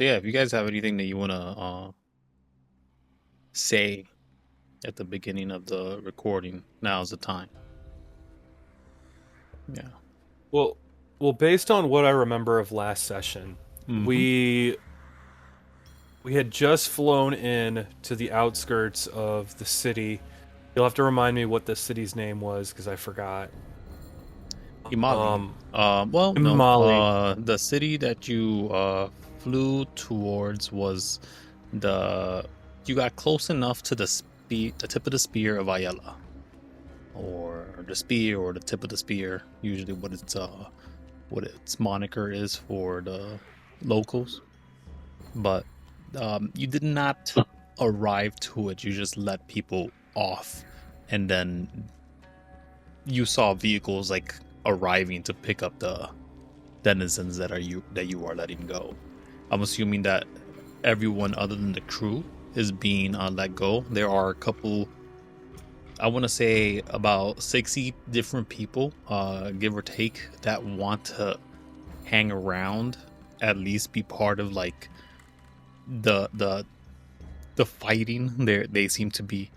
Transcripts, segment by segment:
yeah, if you guys have anything that you want to say at the beginning of the recording, now's the time. Yeah. Well, well, based on what I remember of last session, Mm-hmm. we we had just flown in to the outskirts of the city. You'll have to remind me what the city's name was because I forgot. Imali. Um, Well, no. Mali. The city that you flew towards was the. You got close enough to the tip of the spear of Ayala, or the spear, or the tip of the spear. Usually, what its moniker is for the locals. But you did not arrive to it. You just let people off, and then you saw vehicles like arriving to pick up the denizens that you are letting go. I'm assuming that everyone other than the crew is being let go. There are a couple, I want to say about 60 different people, give or take, that want to hang around, at least be part of like the the the fighting. They seem to be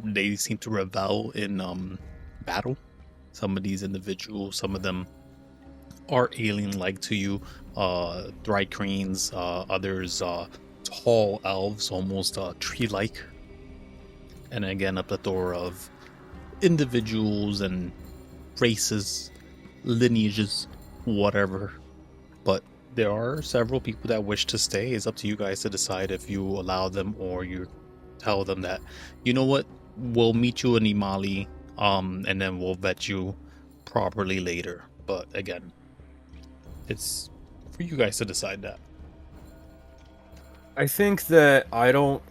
they seem to revel in battle. Some of these individuals, some of them are alien like to you, Thrycreans, others tall elves, almost tree like, and again a plethora of individuals and races, lineages, whatever. But there are several people that wish to stay. It's up to you guys to decide if you allow them or you tell them that, you know what, we'll meet you in Imali, and then we'll vet you properly later. But again, it's for you guys to decide that. I think that I don't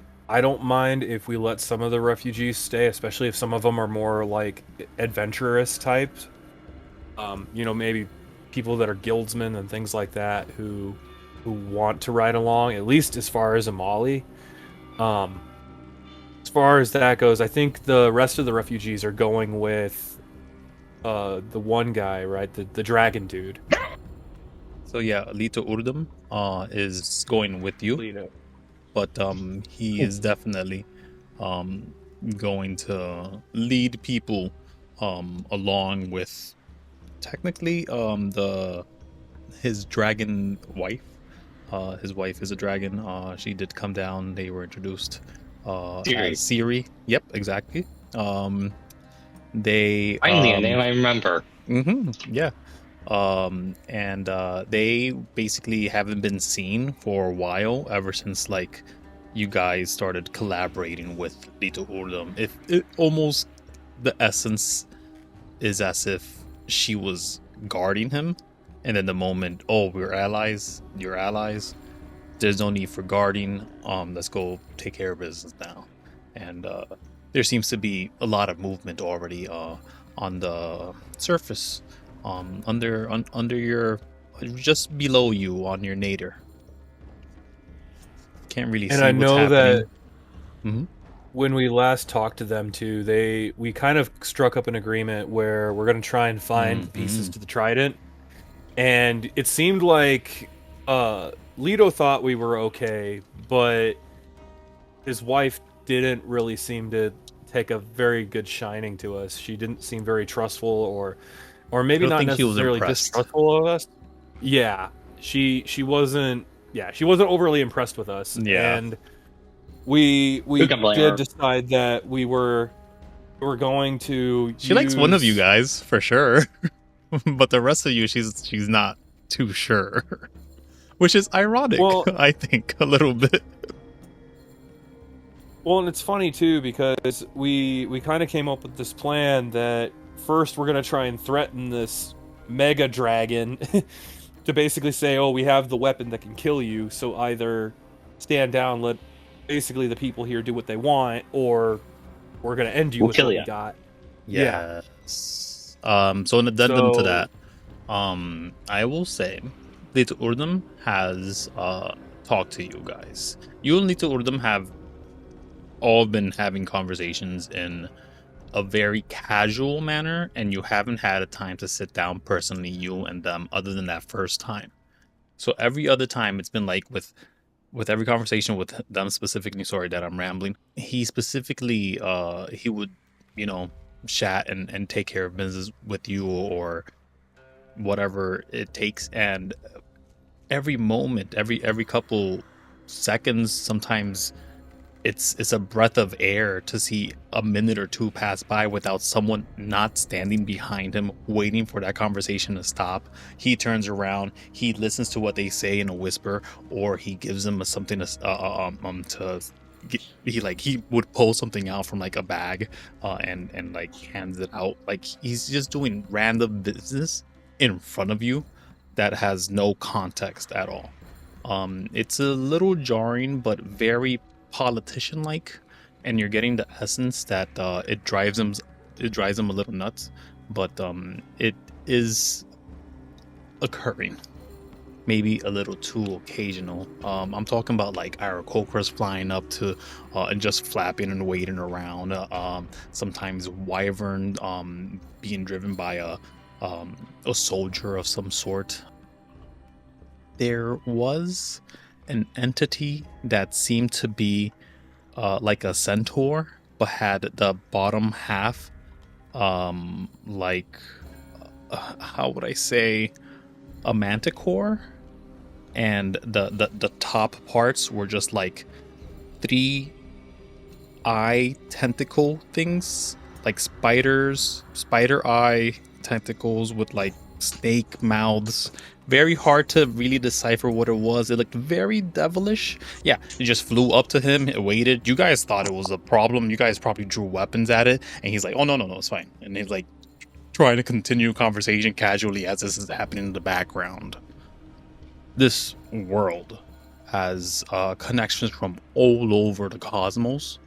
mind if we let some of the refugees stay, especially if some of them are more like adventurous types. Maybe people that are guildsmen and things like that who want to ride along, at least as far as Amali. Um, as far as that goes, I think the rest of the refugees are going with the one guy, right? The dragon dude. So yeah, Alito Urdum is going with you, Lito. but he is definitely um going to lead people along with technically the his dragon wife. His wife is a dragon. She did come down. They were introduced as Siri. Siri. Yep, exactly. Um, they Finally, a name I remember. yeah. And they basically haven't been seen for a while, ever since like you guys started collaborating with Lito Urdum. If it almost the essence is as if she was guarding him, and then the moment, oh, we're allies, you're allies, there's no need for guarding, let's go take care of business now. And there seems to be a lot of movement already on the surface, under your, just below you on your nadir. Can't really And see I what's know that happening. Hmm. when we last talked to them too, we kind of struck up an agreement where we're going to try and find the pieces Hmm. to the trident, and it seemed like Leto thought we were okay, but his wife didn't really seem to take a very good shining to us. She didn't seem very trustful, or I maybe don't not think he was necessarily impressed. distrustful of us. Yeah, she wasn't. Yeah, she wasn't overly impressed with us, Yeah, and we Who can blame did her? decide that we were going to she likes one of you use. guys for sure, but the rest of you, she's not too sure, which is ironic, Well, I think, a little bit. and it's funny too because we kind of came up with this plan that first we're gonna try and threaten this mega dragon to basically say, "Oh, we have the weapon that can kill you, so either stand down, let basically the people here do what they want, or we're gonna end you We'll with kill what we you. got." Yeah. Yes. So an addendum to So that, I will say, Little Urdum has talked to you guys. You and Little Urdum have all been having conversations in a very casual manner, and you haven't had a time to sit down personally, you and them, other than that first time. So every other time it's been like with every conversation with them specifically, sorry that I'm rambling, he specifically he would, you know, chat and take care of business with you or whatever it takes. And every moment, every couple seconds, sometimes it's a breath of air to see a minute or two pass by without someone not standing behind him waiting for that conversation to stop. He turns around, he listens to what they say in a whisper, or he gives them something to he would pull something out from like a bag and like hands it out. Like he's just doing random business in front of you that has no context at all. It's a little jarring but very politician like, and you're getting the essence that it drives him a little nuts, but it is occurring maybe a little too occasional. I'm talking about like Aarakocras flying up to and just flapping and waiting around, sometimes Wyvern being driven by a soldier of some sort. There was an entity that seemed to be like a centaur, but had the bottom half like how would I say, a manticore, and the top parts were just like 3 eye tentacle things, like spider eye tentacles with like snake mouths. Very hard to really decipher what it was. It looked very devilish. Yeah, it just flew up to him. It waited. You guys thought it was a problem. You guys probably drew weapons at it. And he's like, oh, no, it's fine. And he's like trying to continue conversation casually as this is happening in the background. This world has connections from all over the cosmos.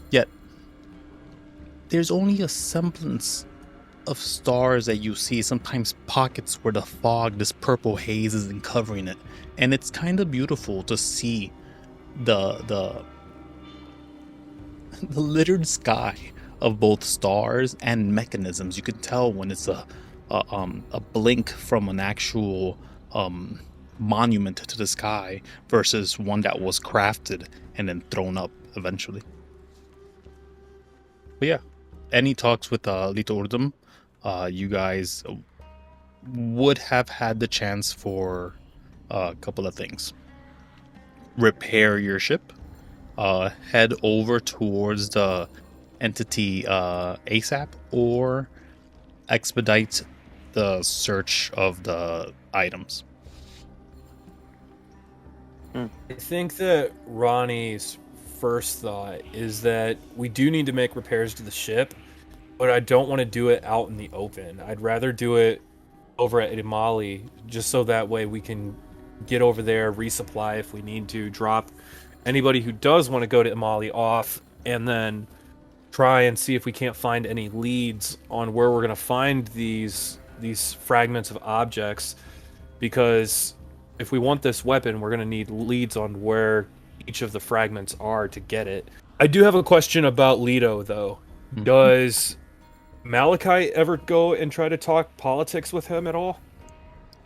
Yet, there's only a semblance of stars that you see, sometimes pockets where the fog, this purple haze, isn't covering it, and it's kind of beautiful to see the littered sky of both stars and mechanisms. You can tell when it's a blink from an actual monument to the sky versus one that was crafted and then thrown up eventually. But yeah, any talks with Lito Urdum, you guys would have had the chance for a couple of things. Repair your ship, head over towards the entity ASAP, or expedite the search of the items. I think that Ronnie's first thought is that we do need to make repairs to the ship, but I don't want to do it out in the open. I'd rather do it over at Imali, just so that way we can get over there, resupply if we need to, drop anybody who does want to go to Imali off, and then try and see if we can't find any leads on where we're going to find these fragments of objects, because if we want this weapon, we're going to need leads on where each of the fragments are to get it. I do have a question about Leto, though. Mm-hmm. Does Malachite ever go and try to talk politics with him at all?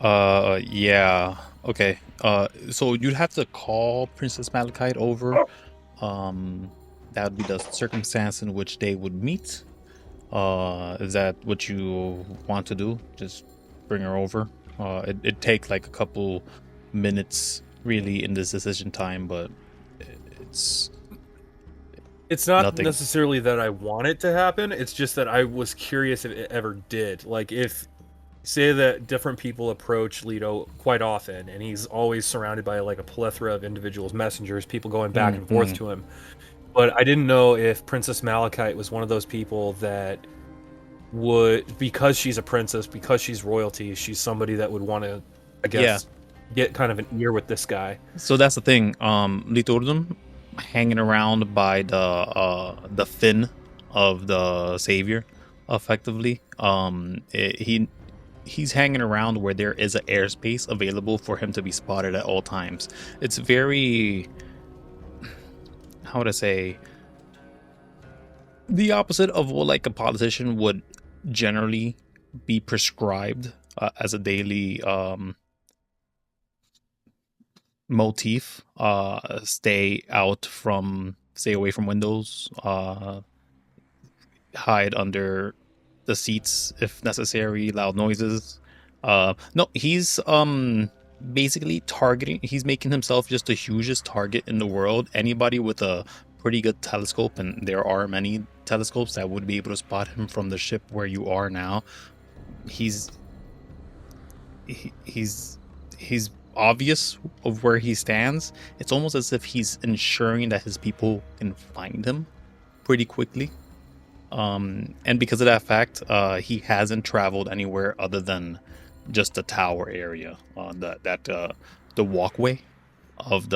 Yeah. Okay. So you'd have to call Princess Malachite over. That would be the circumstance in which they would meet. Is that what you want to do? Just bring her over? It'd take like a couple minutes really in this decision time, but it's not nothing. Necessarily that I want it to happen. It's just that I was curious if it ever did. Like, if say that different people approach Leto quite often, and he's always surrounded by like a plethora of individuals, messengers, people going back and forth to him. But I didn't know if Princess Malachite was one of those people that would, because she's a princess, because she's royalty, she's somebody that would want to, I guess, get kind of an ear with this guy. So that's the thing. Litordum hanging around by the fin of the savior, effectively. He's hanging around where there is an airspace available for him to be spotted at all times. It's very, how would I say, the opposite of what like a politician would generally be prescribed as a daily motif. Stay away from windows. Hide under the seats if necessary. Loud noises. No, he's basically targeting. He's making himself just the hugest target in the world. Anybody with a pretty good telescope, and there are many telescopes that would be able to spot him from the ship where you are now. He's obvious of where he stands. It's almost as if he's ensuring that his people can find him pretty quickly. And because of that fact, he hasn't traveled anywhere other than just the tower area, the walkway of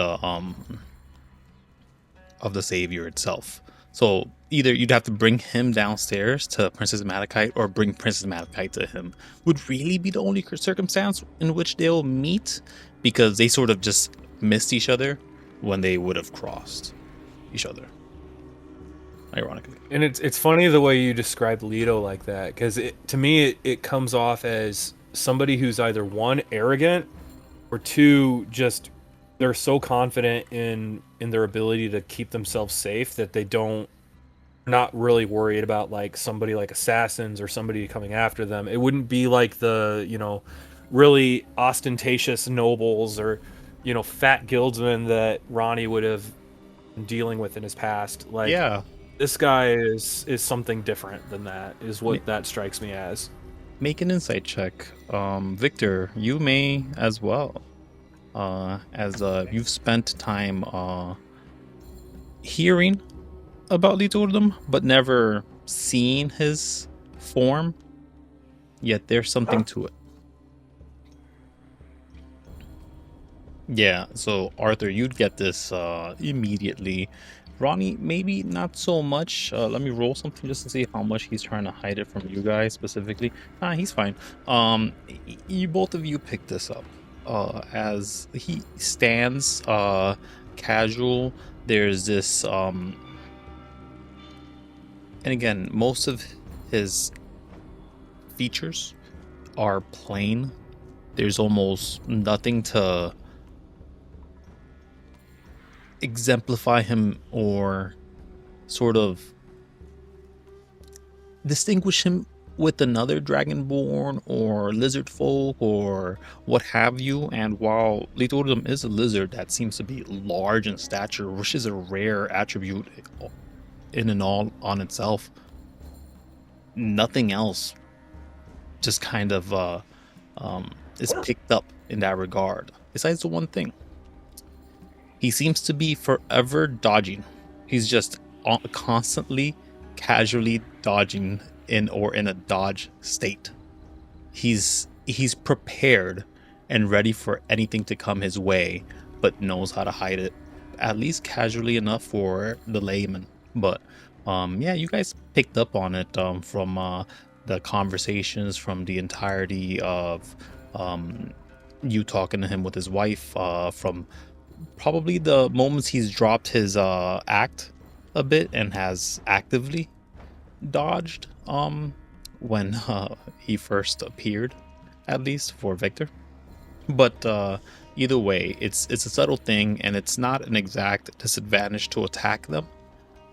the savior itself. So either you'd have to bring him downstairs to Princess Malachite or bring Princess Malachite to him. Would really be the only circumstance in which they'll meet, because they sort of just missed each other when they would have crossed each other. Ironically. And it's funny the way you describe Leto like that, because to me it comes off as somebody who's either one, arrogant, or two, just they're so confident in their ability to keep themselves safe that they not really worried about like somebody like assassins or somebody coming after them. It wouldn't be like the, really ostentatious nobles or, fat guildsmen that Ronny would have been dealing with in his past. Like, yeah, this guy is something different than that, is what that strikes me as. Make an insight check. Victor, you may as well. As you've spent time hearing about Litordum, but never seen his form. Yet there's something to it. Yeah, so Arthur, you'd get this immediately. Ronny, maybe not so much. Let me roll something just to see how much he's trying to hide it from you guys specifically. He's fine. You both of you pick this up. As he stands casual, there's this and again, most of his features are plain. There's almost nothing to exemplify him or sort of distinguish him with another dragonborn or lizard folk or what have you. And while Litordum is a lizard that seems to be large in stature, which is a rare attribute in and all on itself, nothing else just kind of is picked up in that regard, besides the one thing. He seems to be forever dodging. He's just constantly, casually dodging in a dodge state. He's prepared and ready for anything to come his way, but knows how to hide it, at least casually enough for the layman. But yeah, you guys picked up on it from the conversations, from the entirety of you talking to him with his wife, from probably the moments he's dropped his act a bit and has actively dodged when he first appeared, at least for Victor. But either way, it's a subtle thing, and it's not an exact disadvantage to attack them,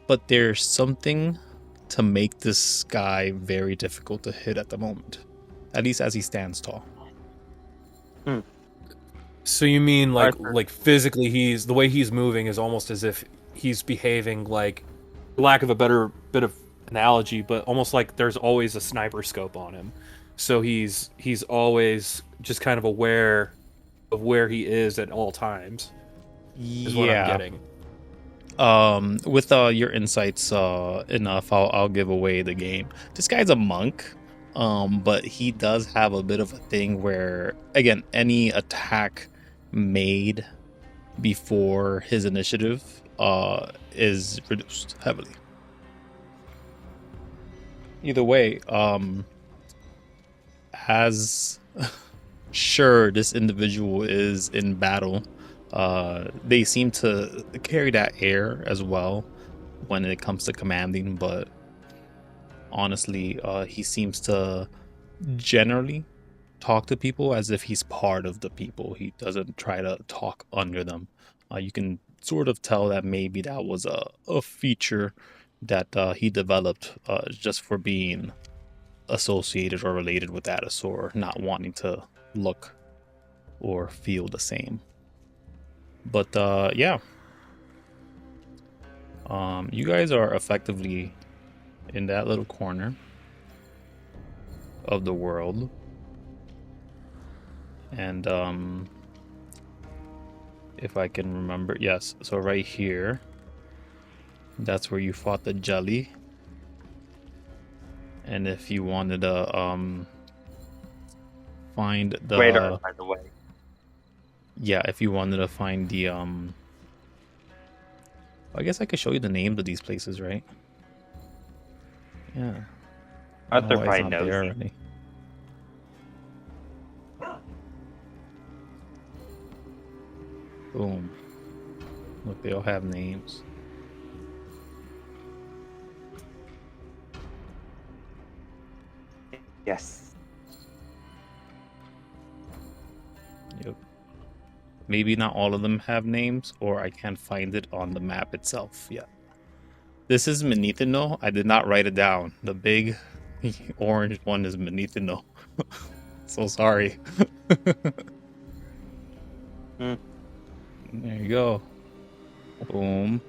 but there's something to make this guy very difficult to hit at the moment, at least as he stands tall. So you mean like physically, the way he's moving is almost as if he's behaving like, for lack of a better bit of analogy, but almost like there's always a sniper scope on him. So he's always just kind of aware of where he is at all times. Is what I'm getting. With your insights enough, I'll give away the game. This guy's a monk, but he does have a bit of a thing where, again, any attack made before his initiative is reduced heavily. Either way, as sure this individual is in battle, they seem to carry that air as well when it comes to commanding, but honestly, he seems to generally talk to people as if he's part of the people. He doesn't try to talk under them. You can sort of tell that maybe that was a feature that he developed just for being associated or related with Atasaur, not wanting to look or feel the same. But yeah, you guys are effectively in that little corner of the world, and if I can remember, yes, so right here, that's where you fought the jelly. And if you wanted to find the radar, by the way. Yeah, if you wanted to find the I guess I could show you the names of these places, right? Yeah. Arthur Why it's probably not knows. there already. Boom. Look, they all have names. Yes. Yep. Maybe not all of them have names, or I can't find it on the map itself yet. This is Menithino. I did not write it down. The big orange one is Menithino. So sorry. There you go. Boom.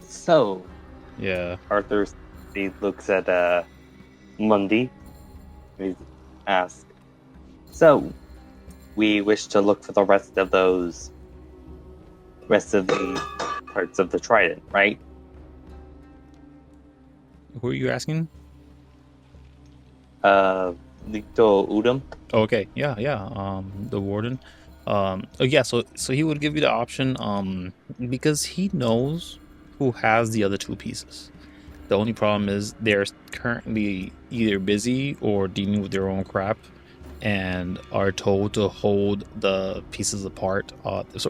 So, Yeah. Arthur he looks at Mundi. He asks, "So, we wish to look for the rest of the parts of the trident, right?" Who are you asking? Lito Udam. Okay, yeah. The warden. Yeah, so he would give you the option, because he knows who has the other two pieces. The only problem is they're currently either busy or dealing with their own crap, and are told to hold the pieces apart.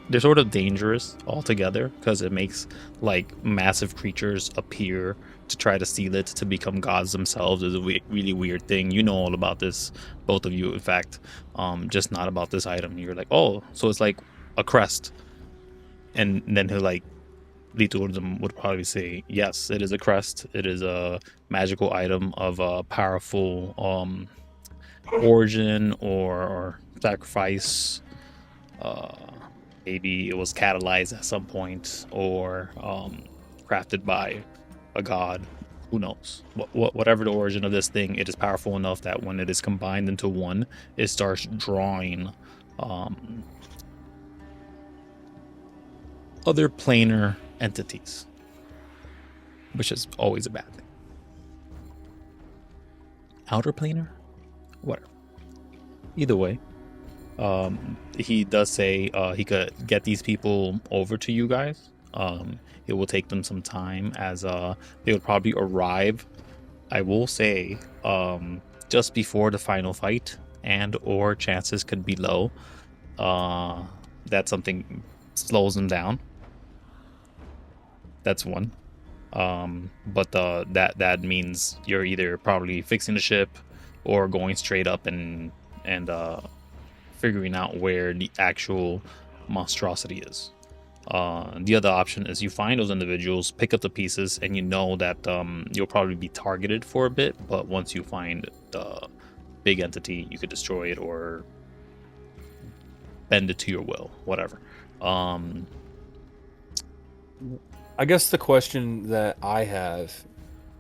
They're sort of dangerous altogether because it makes like massive creatures appear to try to steal it to become gods themselves. Is a really weird thing. You know all about this, both of you, in fact. Just not about this item. You're like, oh, so it's like a crest, and then he'll like. Liturgum would probably say, yes, it is a crest. It is a magical item of a powerful origin or sacrifice. Maybe it was catalyzed at some point or crafted by a god. Who knows? Whatever the origin of this thing, it is powerful enough that when it is combined into one, it starts drawing other planar entities, which is always a bad thing. Outer planar? Whatever. Either way, he does say he could get these people over to you guys. It will take them some time, as they would probably arrive, I will say, just before the final fight, and or chances could be low that something slows them down. That's one. But that means you're either probably fixing the ship or going straight up and figuring out where the actual monstrosity is. The other option is you find those individuals, pick up the pieces, and you know that you'll probably be targeted for a bit, but once you find the big entity, you could destroy it or bend it to your will, whatever. I guess the question that I have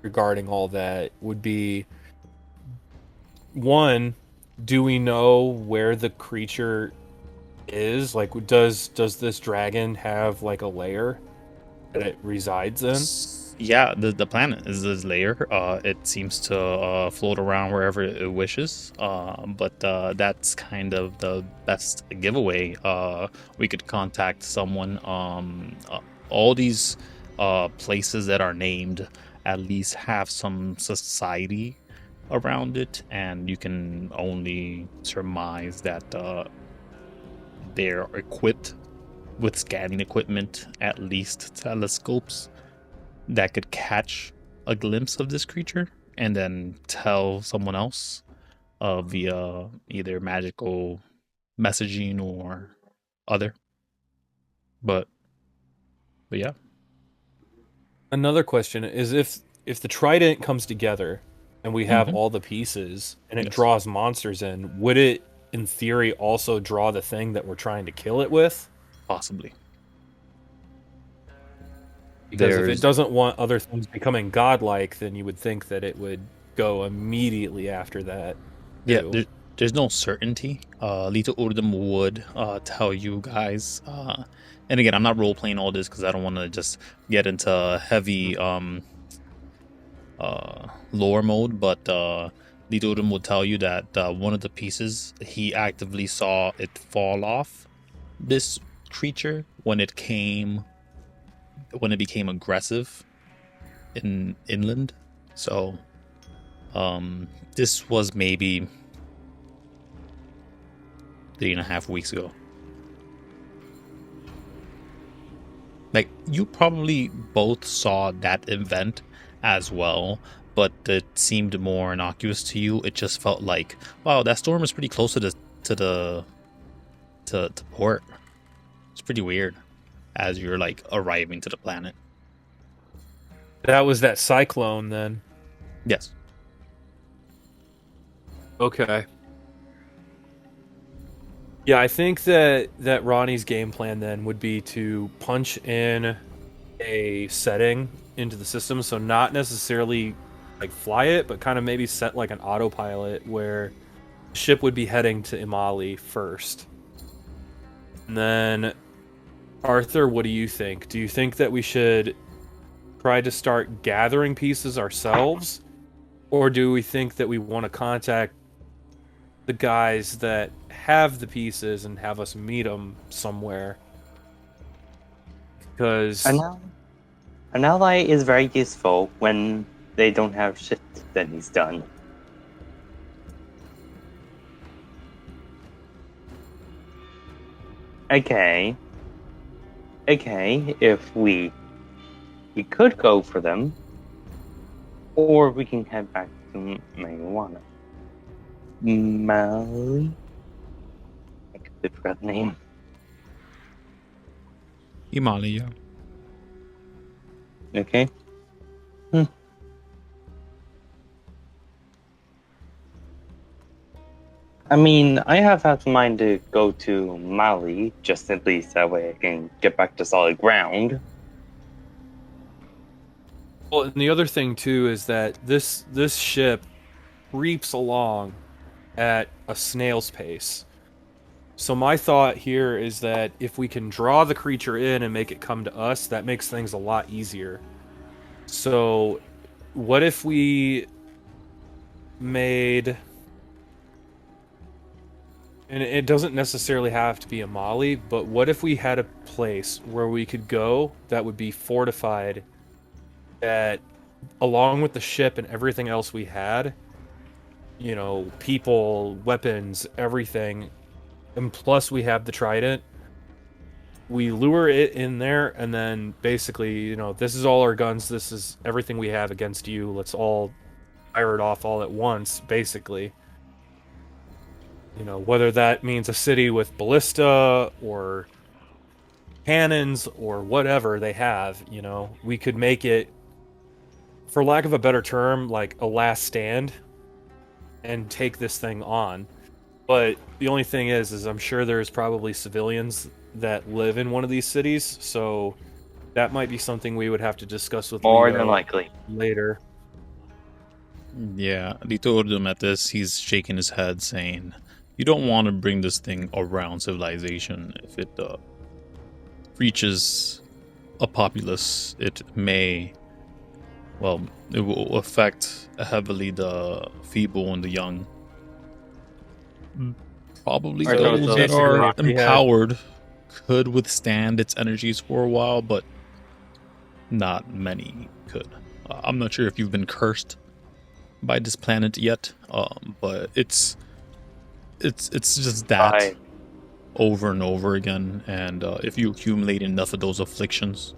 regarding all that would be, one, do we know where the creature is? Like, does this dragon have like a lair that it resides in? Yeah, the planet is this layer. It seems to float around wherever it wishes. But that's kind of the best giveaway. We could contact someone. All these places that are named at least have some society around it, and you can only surmise that they're equipped with scanning equipment, at least telescopes that could catch a glimpse of this creature. and then tell someone else via either magical messaging or other. But yeah. Another question is if the trident comes together and we have all the pieces and it draws monsters in, would it in theory also draw the thing that we're trying to kill it with? Possibly. Because if it doesn't want other things becoming godlike, then you would think that it would go immediately after that. Yeah, there's no certainty. Lita Urdum would tell you guys. And again, I'm not role playing all this because I don't want to just get into heavy lore mode. But Lita Urdum would tell you that one of the pieces he actively saw it fall off this creature when it became aggressive in inland. So this was maybe 3.5 weeks ago. Like, you probably both saw that event as well, but it seemed more innocuous to you. It just felt like, wow, that storm is pretty close to port. It's pretty weird as you're like arriving to the planet. That was that cyclone then. Yes. Okay. Yeah, I think that Ronnie's game plan then would be to punch in a setting into the system, so not necessarily like fly it, but kind of maybe set like an autopilot where the ship would be heading to Imali first. And then Arthur, what do you think? Do you think that we should try to start gathering pieces ourselves, or do we think that we want to contact the guys that have the pieces and have us meet them somewhere? Because an ally is very useful when they don't have shit that he's done. Okay, if we could go for them, or we can head back to Marijuana. Mali? I completely forgot the name. Imali, yeah. Okay. I mean, I have had in mind to go to Mali, just at least that way I can get back to solid ground. Well, and the other thing too is that this ship creeps along at a snail's pace. So my thought here is that if we can draw the creature in and make it come to us, that makes things a lot easier. So what if we made... And it doesn't necessarily have to be a Mali, but what if we had a place where we could go that would be fortified, that along with the ship and everything else we had, you know, people, weapons, everything, and plus we have the trident, we lure it in there, and then basically, you know, this is all our guns, this is everything we have against you, let's all fire it off all at once, basically. You know, whether that means a city with ballista or cannons or whatever they have, you know, we could make it, for lack of a better term, like a last stand and take this thing on. But the only thing is I'm sure there's probably civilians that live in one of these cities, so that might be something we would have to discuss with More Leo than likely. later. Yeah, Lito Urdum at this, he's shaking his head saying, you don't want to bring this thing around civilization. If it reaches a populace, it may, well, it will affect heavily the feeble and the young. Probably So those that are basically, empowered could withstand its energies for a while, but not many could. I'm not sure if you've been cursed by this planet yet, but it's just that over and over again, and if you accumulate enough of those afflictions,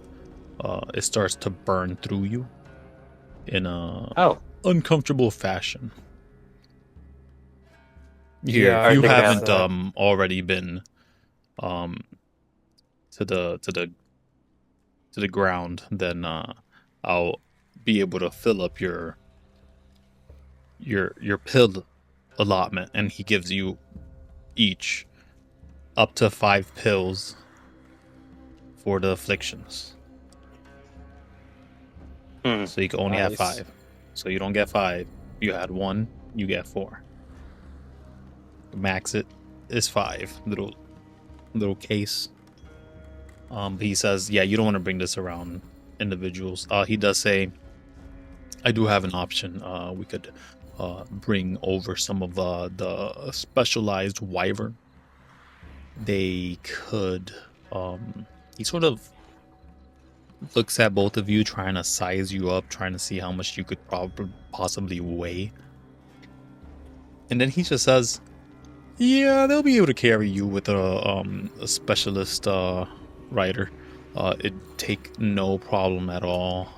it starts to burn through you in a uncomfortable fashion. Here, Yeah, if I you think haven't that- already been to the ground, then I'll be able to fill up your pill allotment, and he gives you each up to 5 pills for the afflictions. So you can only have Nice. 5. So you don't get 5. You had 1, you get 4. Max it is 5. Little case. But he says, yeah, you don't want to bring this around individuals. He does say, I do have an option. We could bring over some of the specialized wyvern. They could. He sort of looks at both of you, trying to size you up, trying to see how much you could possibly weigh. And then he just says, yeah, they'll be able to carry you with a specialist rider. It'd take no problem at all.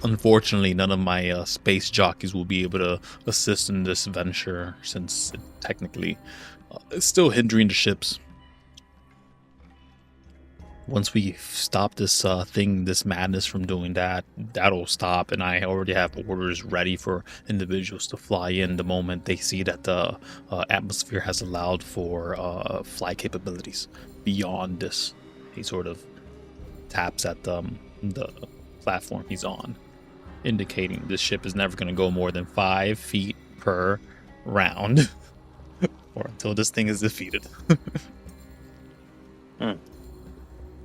Unfortunately, none of my space jockeys will be able to assist in this venture, since it technically it's still hindering the ships. Once we stop this this madness from doing that, that'll stop, and I already have orders ready for individuals to fly in the moment they see that the atmosphere has allowed for flight capabilities beyond this. He sort of taps at the platform he's on, indicating this ship is never going to go more than 5 feet per round, or until this thing is defeated.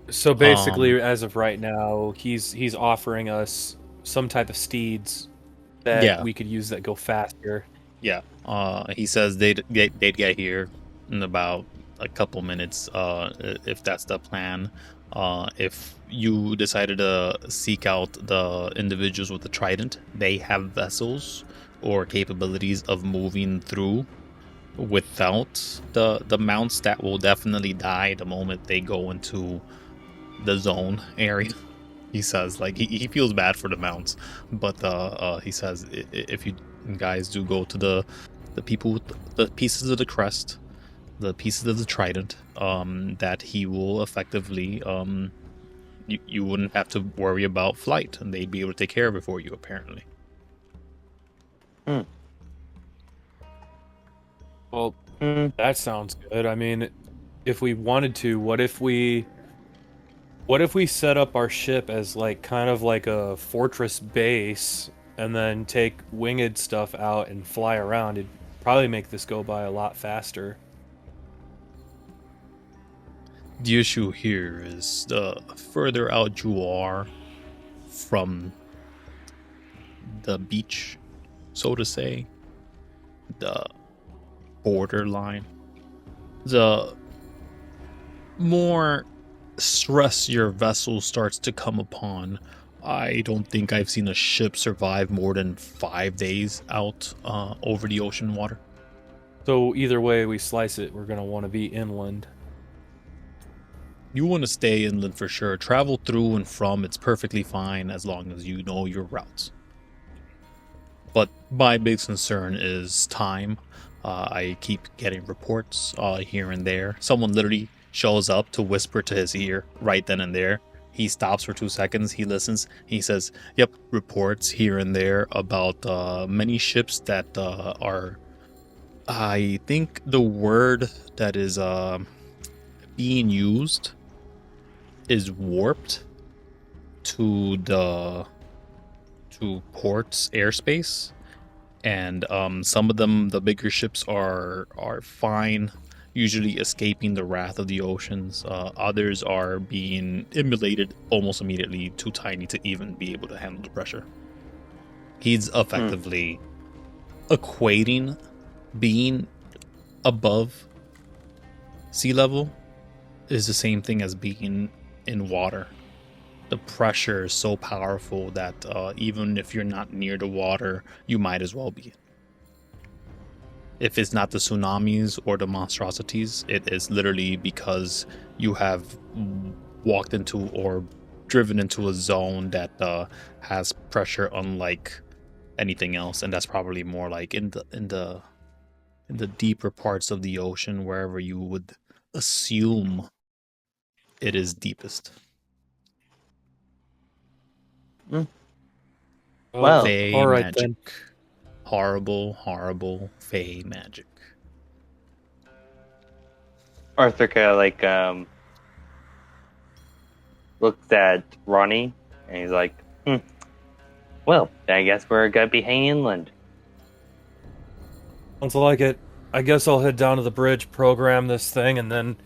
So basically, as of right now, he's offering us some type of steeds that we could use that go faster. Yeah. He says they'd get here in about a couple minutes, if that's the plan. If you decided to seek out the individuals with the trident, they have vessels or capabilities of moving through without the mounts that will definitely die the moment they go into the zone area. He says, like, he feels bad for the mounts, but he says if you guys do go to the people with the pieces of the crest, the pieces of the trident, that he will effectively you wouldn't have to worry about flight, and they'd be able to take care of it for you, apparently. Well, that sounds good. I mean, if we wanted to, what if we set up our ship as like kind of like a fortress base, and then take winged stuff out and fly around? It'd probably make this go by a lot faster. The issue here is the further out you are from the beach, so to say, the borderline, the more stress your vessel starts to come upon. I don't think I've seen a ship survive more than 5 days out over the ocean water. So either way we slice it, we're going to want to be inland. You want to stay inland for sure. Travel through and from, it's perfectly fine as long as you know your routes. But my big concern is time. I keep getting reports here and there. Someone literally shows up to whisper to his ear right then and there. He stops for 2 seconds. He listens. He says, yep, reports here and there about many ships that are... I think the word that is being used is warped to port's airspace, and some of them, the bigger ships, are fine, usually escaping the wrath of the oceans. Others are being emulated almost immediately, too tiny to even be able to handle the pressure. He's effectively equating being above sea level is the same thing as being in water. The pressure is so powerful that even if you're not near the water, you might as well be. If it's not the tsunamis or the monstrosities, it is literally because you have walked into or driven into a zone that has pressure unlike anything else, and that's probably more like in the deeper parts of the ocean, wherever you would assume it is deepest. Well, Fey all right magic. then. Horrible, horrible Fey magic. Arthur kind of like looks at Ronnie and he's like, well, I guess we're gonna be hanging inland. Sounds like it. I guess I'll head down to the bridge, program this thing, and then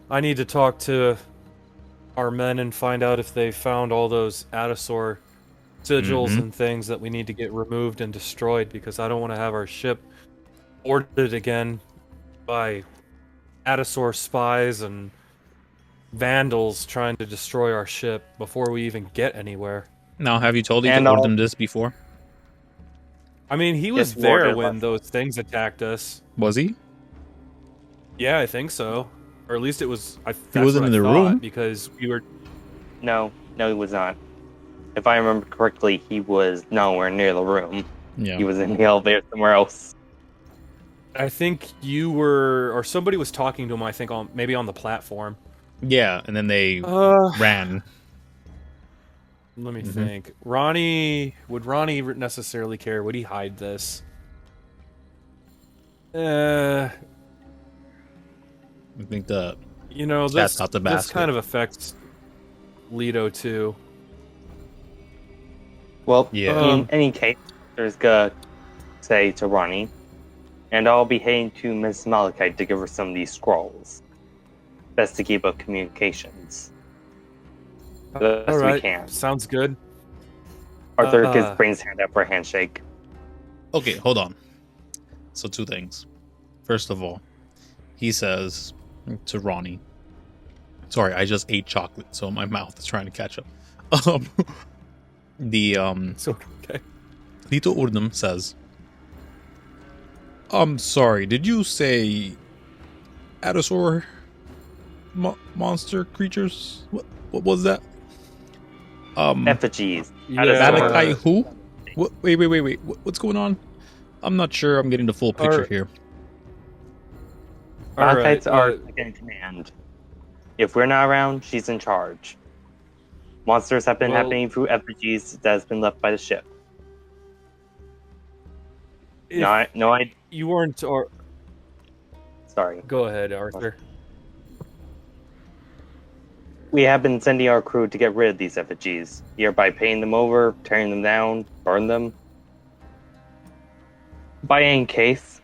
I need to talk to our men and find out if they found all those Atasaur sigils and things that we need to get removed and destroyed, because I don't want to have our ship boarded again by Atasaur spies and vandals trying to destroy our ship before we even get anywhere. Now, have you told And them this before? I mean, he was Just there boarded when us. those things attacked us. Was he? Yeah, I think so. Or at least it was. He wasn't in the room because we were. No, he was not. If I remember correctly, he was nowhere near the room. Yeah. He was in the elevator somewhere else. I think you were, or somebody was talking to him. I think maybe on the platform. Yeah, and then they ran. Let me think. Would Ronnie necessarily care? Would he hide this? I think the this out the this basket. kind of affects Leto too. Well, Yeah. in any case, there's gonna say to Ronnie, and I'll be heading to Miss Malachite to give her some of these scrolls. Best to keep up communications. The best All right, we can. sounds good. Arthur brings his hand up for a handshake. Okay, hold on. So 2 things. First of all, he says to Ronnie, sorry, I just ate chocolate, so my mouth is trying to catch up. It's okay. Lito Urdum says, I'm sorry, did you say Atasaur monster creatures? What was that? Effigies. Yeah. Malachi who? Wait. What's going on? I'm not sure I'm getting the full picture here. Malachites All are right, second in command. If we're not around, she's in charge. Monsters have been happening through effigies that has been left by the ship. You weren't, or Sorry. go ahead, Arthur. We have been sending our crew to get rid of these effigies, either by painting them over, tearing them down, burn them. By any case,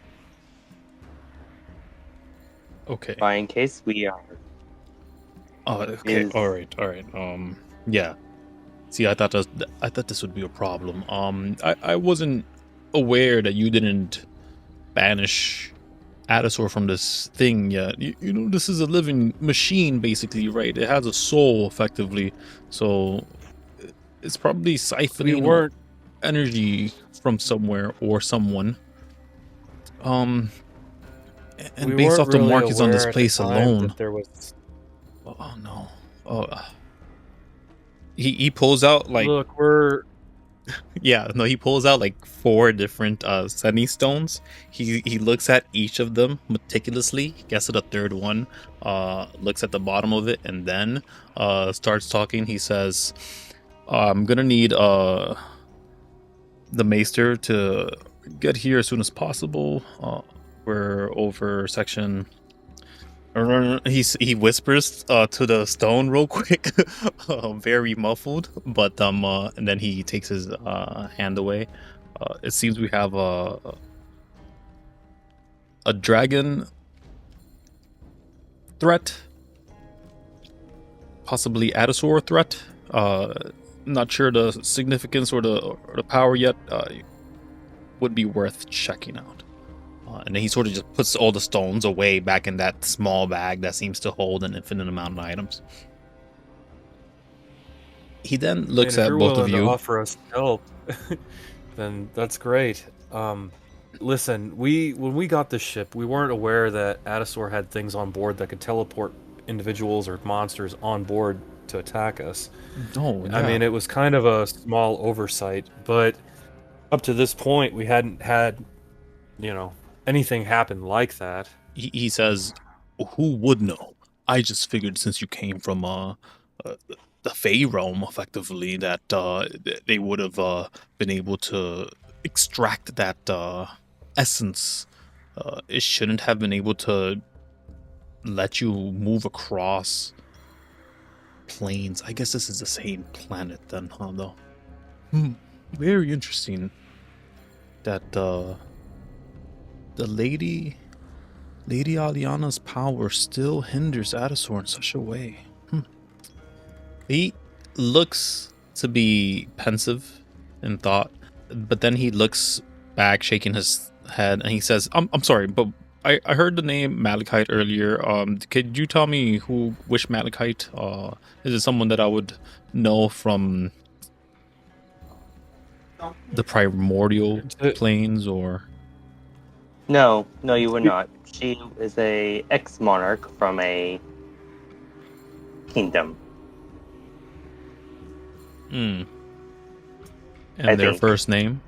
Okay. we are. Oh, okay. Is- All right. Yeah. See, I thought this would be a problem. I wasn't aware that you didn't banish Atasaur from this thing yet. You know, this is a living machine, basically, right? It has a soul, effectively. So it's probably siphoning energy from somewhere or someone. And based off the markings on this place alone, there was. oh no! He pulls out like Look, he pulls out like 4 different Seni stones. He looks at each of them meticulously, gets to the 3rd one, looks at the bottom of it, and then starts talking. He says, I'm gonna need the maester to get here as soon as possible. We're over section. He whispers to the stone real quick, very muffled, but and then he takes his hand away. It seems we have a dragon threat, possibly Atasaur threat. Not sure the significance or the power yet. Would be worth checking out. And then he sort of just puts all the stones away back in that small bag that seems to hold an infinite amount of items. He then looks at both of you. To offer us help, then that's great. Listen, when we got this ship, we weren't aware that Atasaur had things on board that could teleport individuals or monsters on board to attack us. Oh, yeah. I mean, it was kind of a small oversight, but Up to this point, we hadn't had, anything happen like that. He says, "Who would know? I just figured since you came from the Fey realm, effectively, that they would have been able to extract that essence. It shouldn't have been able to let you move across planes. I guess this is the same planet then, huh? Though, very interesting. That the Lady Aliana's power still hinders Adasor in such a way. He looks to be pensive in thought, but then he looks back, shaking his head, and he says, I'm sorry, but I heard the name Malachite earlier. Could you tell me which Malachite? Is it someone that I would know from the primordial planes, or? No, you would not. She is a ex-monarch from a kingdom. And I their think. first name?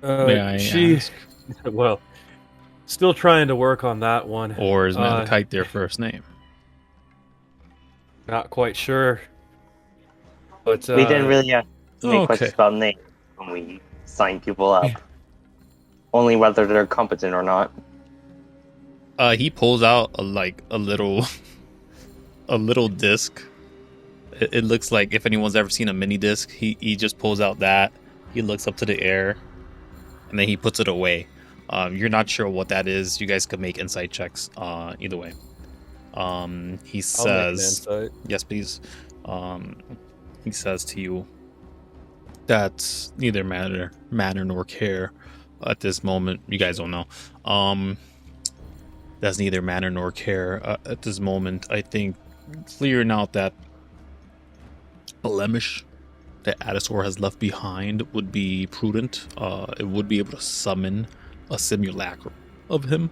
May I ask? Well, still trying to work on that one. Or is Malachite their first name? Not quite sure. But We didn't really make questions Okay. about names when we sign people up. Only whether they're competent or not. He pulls out a little disc. It looks like, if anyone's ever seen a mini disc, he just pulls out that. He looks up to the air, and then he puts it away. You're not sure what that is. You guys could make insight checks. Either way. He says, "Yes, please." He says to you, "That's neither matter nor care at this moment." You guys don't know. That's neither matter nor care at this moment. I think clearing out that blemish that Adasor has left behind would be prudent. It would be able to summon a simulacrum of him.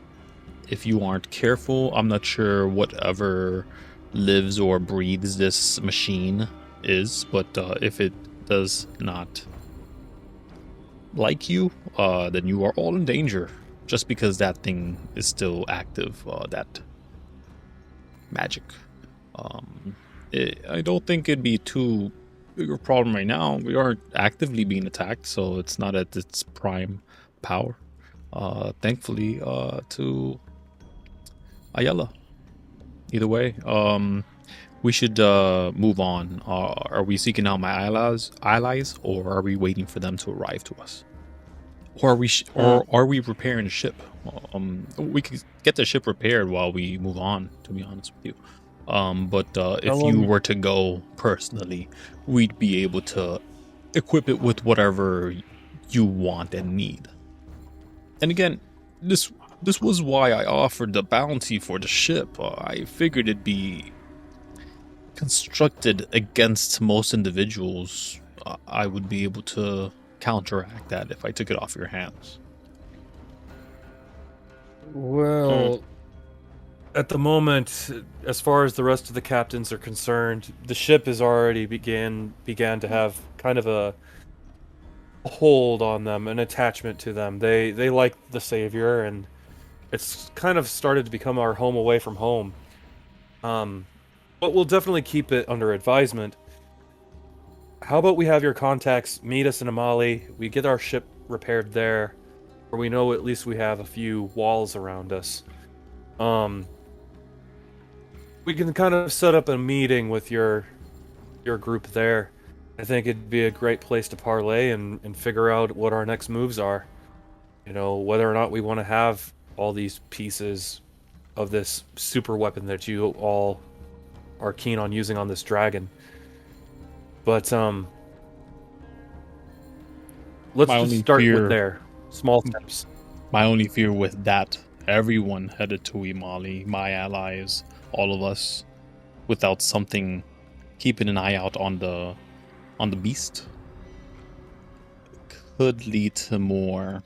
If you aren't careful, I'm not sure whatever lives or breathes this machine is, but if it does not like you, then you are all in danger. Just because that thing is still active, that magic. I don't think it'd be too big a problem right now. We aren't actively being attacked, so it's not at its prime power. Thankfully, to Ayala. Either way, we should move on. Are we seeking out my allies, or are we waiting for them to arrive to us? Or are we repairing the ship? We could get the ship repaired while we move on, to be honest with you. But if you were to go personally, we'd be able to equip it with whatever you want and need. And again, this was why I offered the bounty for the ship. I figured it'd be constructed against most individuals. I would be able to counteract that if I took it off your hands. Well, at the moment, as far as the rest of the captains are concerned, the ship has already began to have kind of a hold on them, an attachment to them. They like the Savior, and it's kind of started to become our home away from home. But we'll definitely keep it under advisement. How about we have your contacts meet us in Amali, we get our ship repaired there, where we know at least we have a few walls around us. We can kind of set up a meeting with your group there. I think it'd be a great place to parlay and figure out what our next moves are. You know, whether or not we want to have all these pieces of this super weapon that you all are keen on using on this dragon. But let's just start with there. Small steps. My only fear with that, everyone headed to Imali, my allies, all of us, without something keeping an eye out on the beast, could lead to more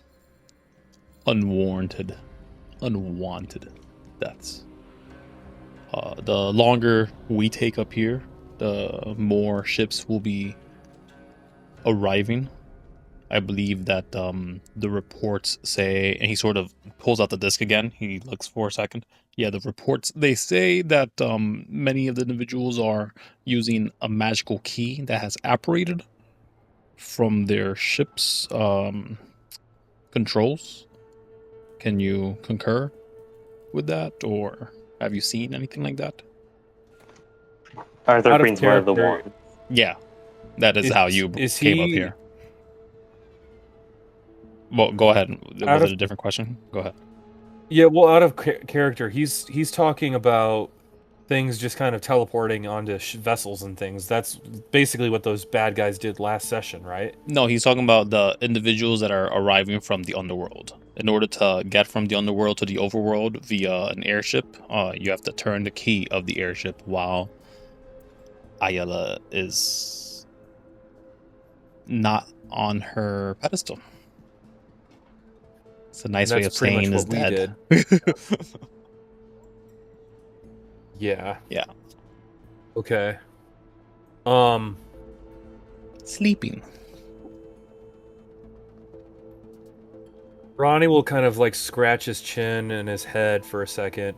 unwanted deaths. The longer we take up here, the more ships will be arriving. I believe that the reports say, and he sort of pulls out the disc again. He looks for a second. Yeah, the reports, they say that many of the individuals are using a magical key that has apparated from their ship's controls. Can you concur with that, or have you seen anything like that? Arthur Out of brings one of the character- wands. Yeah, that is how you came up here. Well, go ahead. Was it a different question? Go ahead. Yeah, well, out of character, he's talking about things just kind of teleporting onto vessels and things. That's basically what those bad guys did last session, right? No, he's talking about the individuals that are arriving from the underworld. In order to get from the underworld to the overworld via an airship, you have to turn the key of the airship while Ayala is not on her pedestal. It's a nice way of saying is dead. Yeah. Yeah. Okay. Sleeping. Ronnie will kind of like scratch his chin and his head for a second.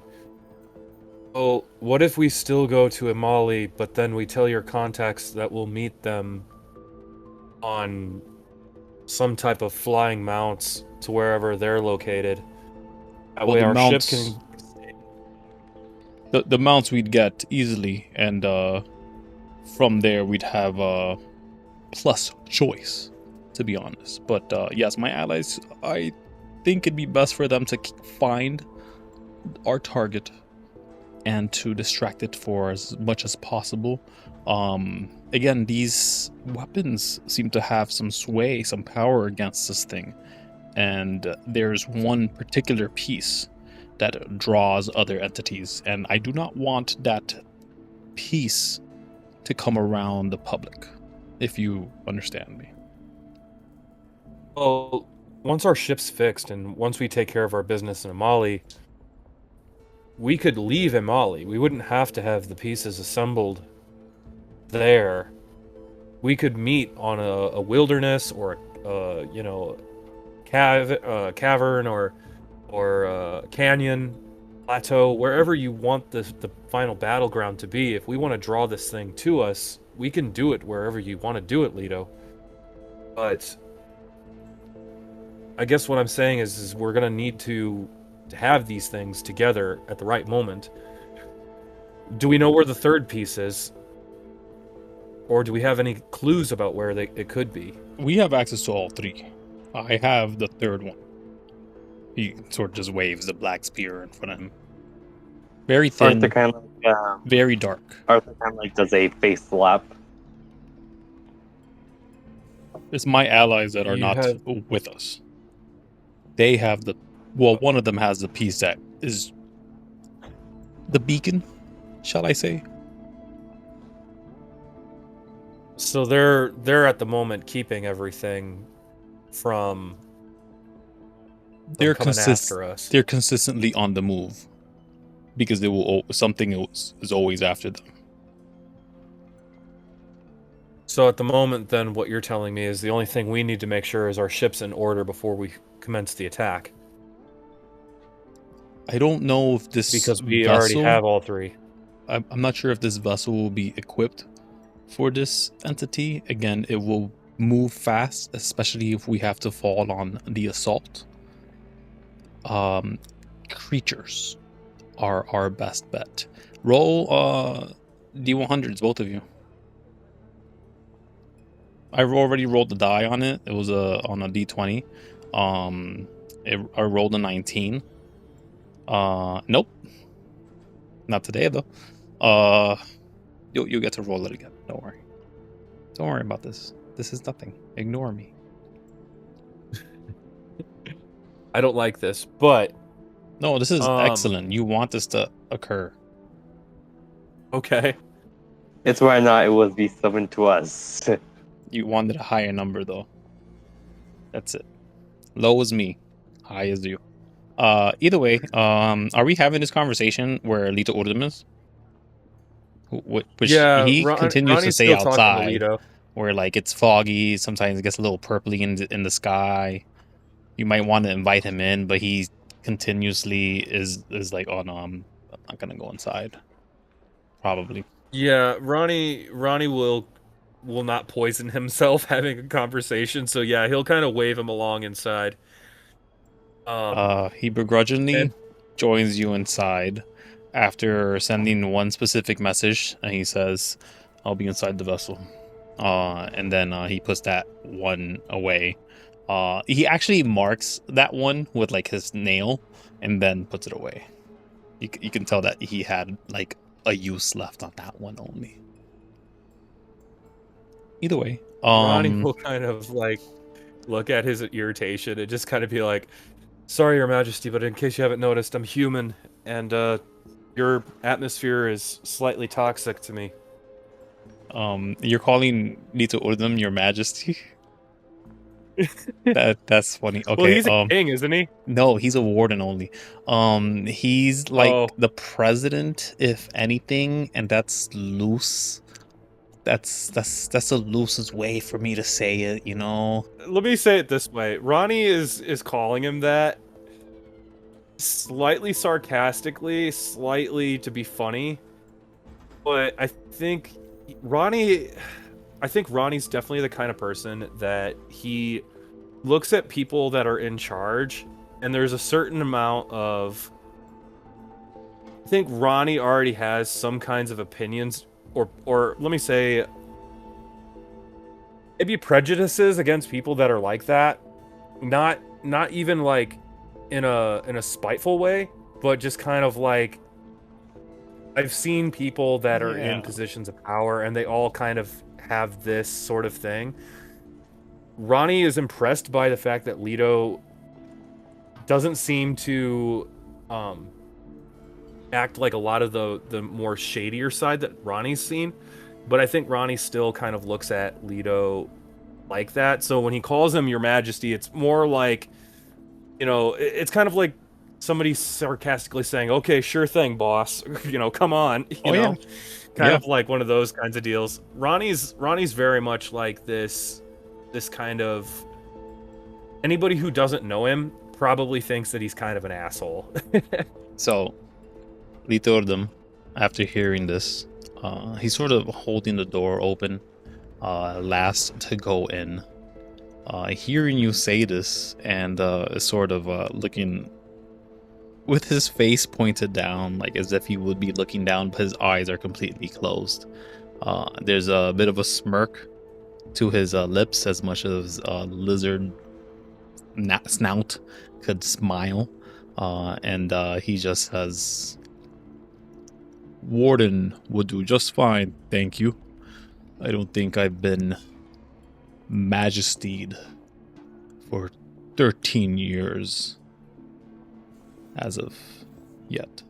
Oh, what if we still go to Imali, but then we tell your contacts that we'll meet them on some type of flying mounts to wherever they're located? That way our ship can... The mounts we'd get easily, and from there we'd have a plus choice, to be honest. But yes, my allies, I think it'd be best for them to find our target and to distract it for as much as possible. Again, these weapons seem to have some sway, some power against this thing. And there's one particular piece that draws other entities, and I do not want that piece to come around the public, if you understand me. Well, once our ship's fixed and once we take care of our business in Imali, we could leave Imali. We wouldn't have to have the pieces assembled there. We could meet on a wilderness or cavern or canyon, plateau, wherever you want the final battleground to be. If we want to draw this thing to us, we can do it wherever you want to do it, Leto. But I guess what I'm saying is we're gonna need to have these things together at the right moment. Do we know where the third piece is? Or do we have any clues about where it could be? We have access to all three. I have the third one. He sort of just waves the black spear in front of him. Very thin, Arthur kind of very dark. Arthur kind of like does a face slap. It's my allies that are not with us. They have one of them has the piece that is the beacon, shall I say? So they're at the moment keeping everything from They're coming after us. They're consistently on the move because something is always after them. So at the moment, then, what you're telling me is the only thing we need to make sure is our ship's in order before we commence the attack. I don't know if this because we already have all three. I'm not sure if this vessel will be equipped for this entity. Again, it will move fast, especially if we have to fall on the assault. Creatures are our best bet. Roll D100s, both of you. I already rolled the die on it. It was on a D20. I rolled a 19. Nope. Not today though. You'll get to roll it again. Don't worry. Don't worry about this. This is nothing. Ignore me. I don't like this, but no, this is excellent. You want this to occur. Okay. It's whether or not it will be summoned to us. You wanted a higher number though. That's it. Low is me. High is you. Either way, are we having this conversation where Lito Urdem is? Which yeah, he continues Ronnie's to stay still talking to outside. Lito. where like it's foggy. Sometimes it gets a little purpley in the sky. You might want to invite him in, but he continuously is like, oh no, I'm not gonna go inside. Probably. Yeah, Ronnie will not poison himself having a conversation. So yeah, he'll kind of wave him along inside. He begrudgingly and- joins you inside after sending one specific message, and he says, "I'll be inside the vessel." And then he puts that one away. He actually marks that one with like his nail, and then puts it away. You can tell that he had like a use left on that one only. Either way, Ronnie will kind of like look at his irritation and just kind of be like, "Sorry, Your Majesty, but in case you haven't noticed, I'm human, and your atmosphere is slightly toxic to me." You're calling Lito Urdum Your Majesty? That's funny. Okay. Well, he's a king, isn't he? No, he's a warden only. He's like the president, if anything, and that's loose. That's the loosest way for me to say it, you know. Let me say it this way: Ronnie is calling him that slightly sarcastically, slightly to be funny, but I think Ronnie's definitely the kind of person that he looks at people that are in charge, and there's a certain amount of, I think Ronnie already has some kinds of opinions, or let me say, maybe prejudices against people that are like that. Not even like in a spiteful way, but just kind of like, I've seen people that are in positions of power, and they all kind of have this sort of thing. Ronnie is impressed by the fact that Leto doesn't seem to act like a lot of the more shadier side that Ronnie's seen, but I think Ronnie still kind of looks at Leto like that. So when he calls him Your Majesty, it's more like, you know, it's kind of like somebody sarcastically saying, "Okay, sure thing, boss." You know, come on. You know, kind of like one of those kinds of deals. Ronnie's very much like this kind of, anybody who doesn't know him probably thinks that he's kind of an asshole. So, Lito Urdum, after hearing this, he's sort of holding the door open, last to go in. Hearing you say this, and sort of looking with his face pointed down, like as if he would be looking down, but his eyes are completely closed. There's a bit of a smirk to his lips, as much as a lizard snout could smile, and he just says, "Warden would do just fine, thank you. I don't think I've been majestied for 13 years as of yet.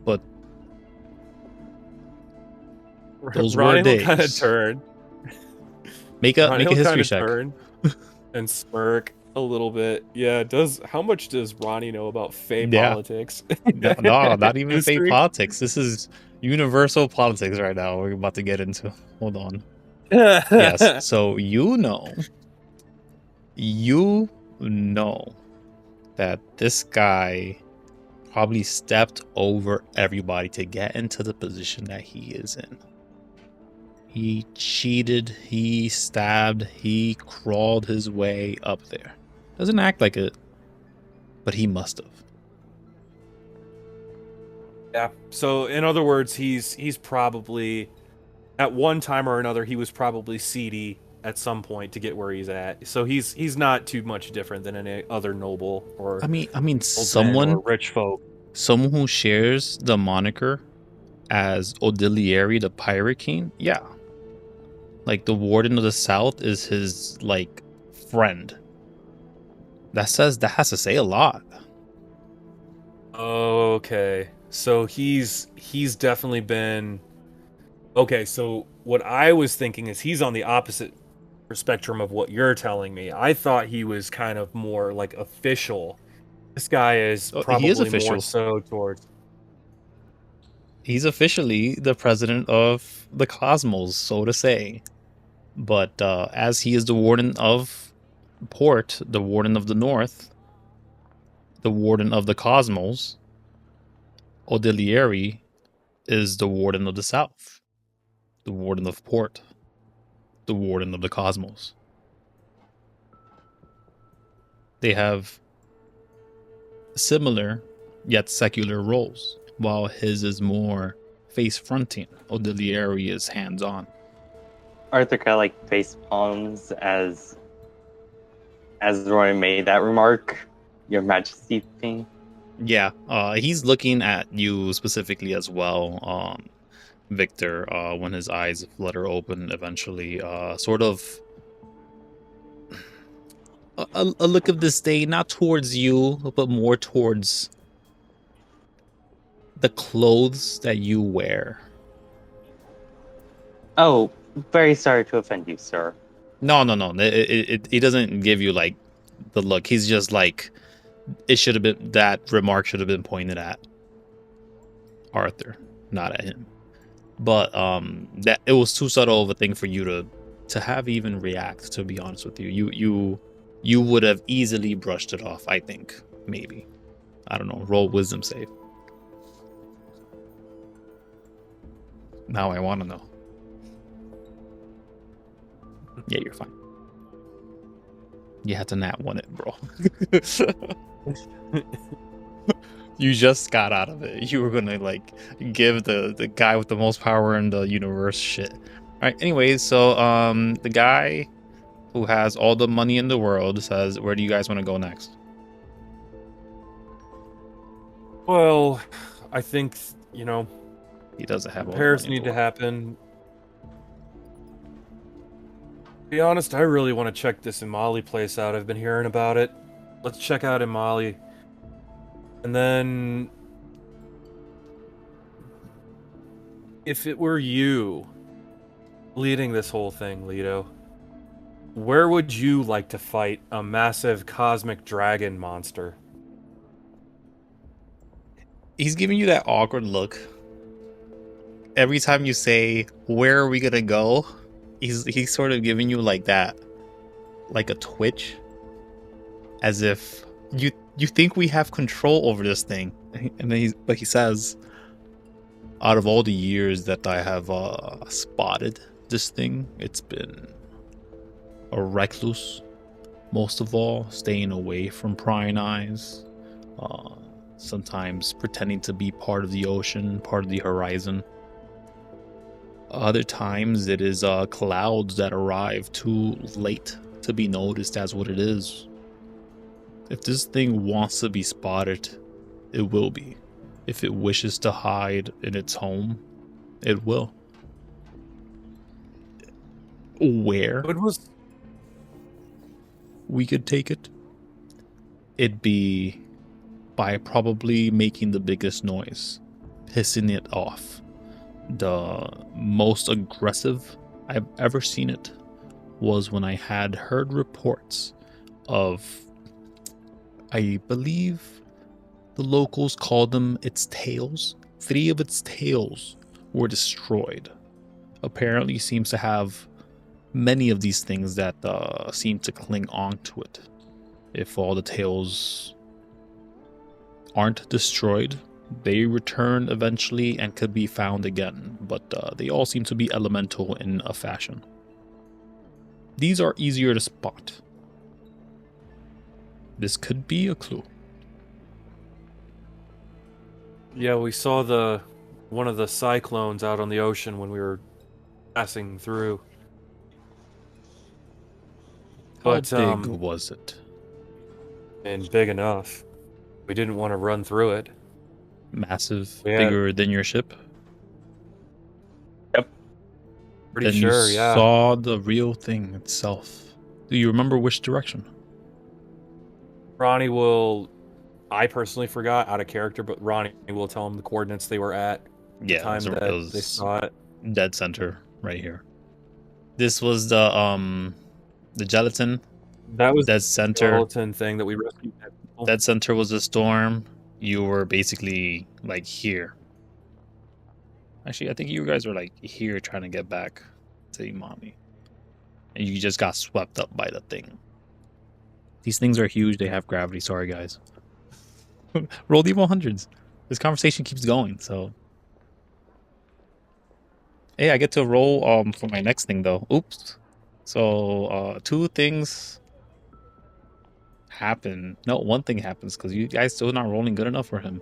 But those Ronnie were days." will kind of turn. Make a history check. Turn and smirk a little bit. Yeah, how much does Ronnie know about Fey politics? No, not even Fey politics. This is universal politics right now. We're about to get into. Hold on. Yes. So you know that this guy probably stepped over everybody to get into the position that he is in. He cheated, he stabbed, he crawled his way up there. Doesn't act like it, but he must have. Yeah. So in other words, he's probably, at one time or another, he was probably seedy at some point to get where he's at. So he's not too much different than any other noble or I mean someone or rich folk. Someone who shares the moniker as Odilieri the Pirate King, yeah. Like the Warden of the South is his like friend. That has to say a lot. Okay. So he's definitely been. Okay, so what I was thinking is he's on the opposite spectrum of what you're telling me. I thought he was kind of more like official. This guy is probably more so towards. He's officially the president of the cosmos, so to say. But as he is the warden of Port, the warden of the North, the warden of the Cosmos, Odilieri is the warden of the South, the warden of Port, the warden of the Cosmos. They have similar yet secular roles, while his is more face-fronting. Odilieri is hands-on. Arthur kind of like face palms as Roy made that remark. Your Majesty thing. Yeah, he's looking at you specifically as well, Victor, when his eyes flutter open eventually. Sort of a look of disdain, not towards you, but more towards the clothes that you wear. Oh, very sorry to offend you, sir. No. It doesn't give you like the look. He's just like, it should have been, that remark should have been pointed at Arthur, not at him. But that it was too subtle of a thing for you to have even react. To be honest with you, you would have easily brushed it off. I think maybe, I don't know. Roll wisdom save. Now I want to know. Yeah, you're fine. You had to nat one it, bro. You just got out of it. You were gonna like give the guy with the most power in the universe shit. All right. Anyways, so the guy who has all the money in the world says, "Where do you guys want to go next?" Well, I think He doesn't have repairs all the money in need the to world. happen. To be honest, I really want to check this Imali place out. I've been hearing about it. Let's check out Imali. And then, if it were you leading this whole thing, Leto, where would you like to fight a massive cosmic dragon monster? He's giving you that awkward look. Every time you say, "Where are we gonna go?" He's sort of giving you like that, like a twitch, as if you think we have control over this thing. And then he says, "Out of all the years that I have spotted this thing, it's been a recluse, most of all, staying away from prying eyes, sometimes pretending to be part of the ocean, part of the horizon. Other times it is clouds that arrive too late to be noticed as what it is. If this thing wants to be spotted, it will be. If it wishes to hide in its home, it will." Where It was we could take it, it'd be by probably making the biggest noise, pissing it off. The most aggressive I've ever seen it was when I had heard reports of, I believe the locals called them its tails. 3 of its tails were destroyed. Apparently seems to have many of these things that seem to cling on to it. If all the tails aren't destroyed, they return eventually and could be found again, but they all seem to be elemental in a fashion. These are easier to spot. This could be a clue. Yeah, we saw one of the cyclones out on the ocean when we were passing through. How But big was it? and big enough. We didn't want to run through it. Massive, Yeah. bigger than your ship? Pretty Then sure, you yeah. saw the real thing itself. Do you remember which direction? Ronnie will. I personally forgot out of character, but Ronnie will tell him the coordinates they were at. Yeah, The time so that it they was saw it. dead center right here. This was the gelatin. That was Dead the center. skeleton thing that we rescued. Dead center was the storm. You were basically like here. Actually, I think you guys were like here trying to get back to Imami. and you just got swept up by the thing. These things are huge. They have gravity. Sorry, guys. Roll the 100s. This conversation keeps going. So, hey, I get to roll for my next thing though. Oops. So, 2 things happen. No, 1 thing happens because you guys still not rolling good enough for him.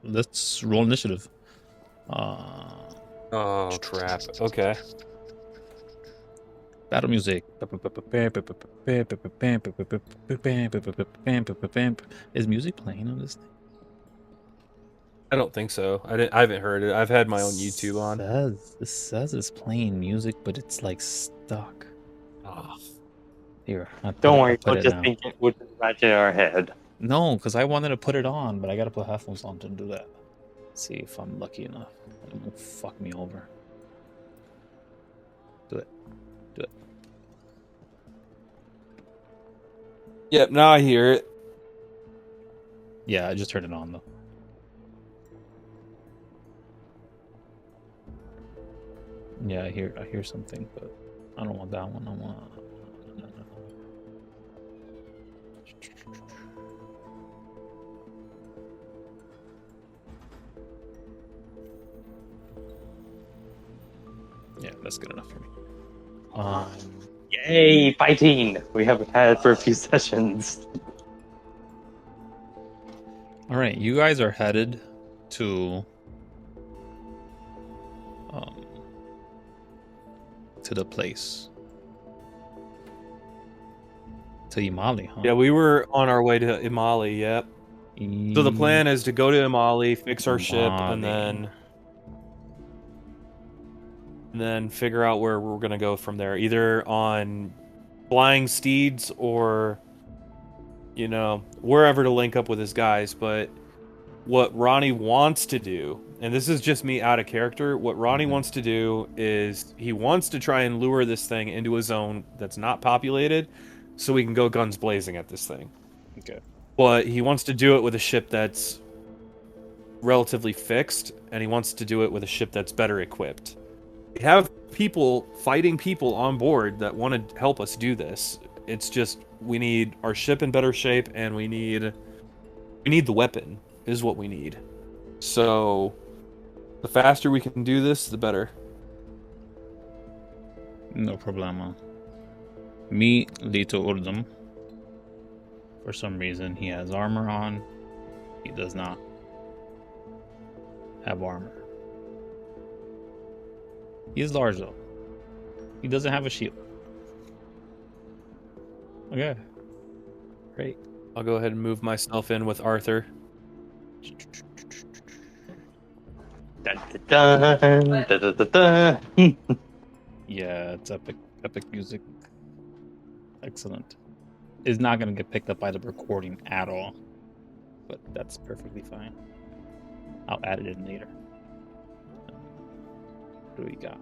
Let's roll initiative. Oh crap. Okay. Battle music. Is music playing on this thing? I don't think so. I haven't heard it. I've had my own YouTube on. It says it's playing music, but it's like stuck. Oh. Here, Don't worry, we'll just imagine in our head. No, because I wanted to put it on, but I gotta put headphones on to do that. Let's see if I'm lucky enough. It won't fuck me over. Do it. Do it. Yep, now I hear it. Yeah, I just turned it on though. Yeah, I hear something, but I don't want that one. I want. No. Yeah, that's good enough for me. Yay, fighting! We haven't had for a few sessions. All right, you guys are headed to the place. To Imali, huh? Yeah, we were on our way to Imali, yep. So the plan is to go to Imali, fix our ship, and then figure out where we're going to go from there. Either on flying steeds or, you know, wherever to link up with his guys. But what Ronny wants to do, and this is just me out of character, what Ronny wants to do is he wants to try and lure this thing into a zone that's not populated so we can go guns blazing at this thing. Okay. But he wants to do it with a ship that's relatively fixed, and he wants to do it with a ship that's better equipped. We have fighting people on board that want to help us do this. It's just we need our ship in better shape, and we need the weapon is what we need. So the faster we can do this, the better. No problema. Meet Lito Urdum. For some reason, he has armor on. He does not have armor. He is large, though. He doesn't have a shield. Okay. Great. I'll go ahead and move myself in with Arthur. Dun, dun, dun, dun, dun, dun. Yeah, it's epic music. Excellent. It's not going to get picked up by the recording at all, but that's perfectly fine. I'll add it in later. What do we got?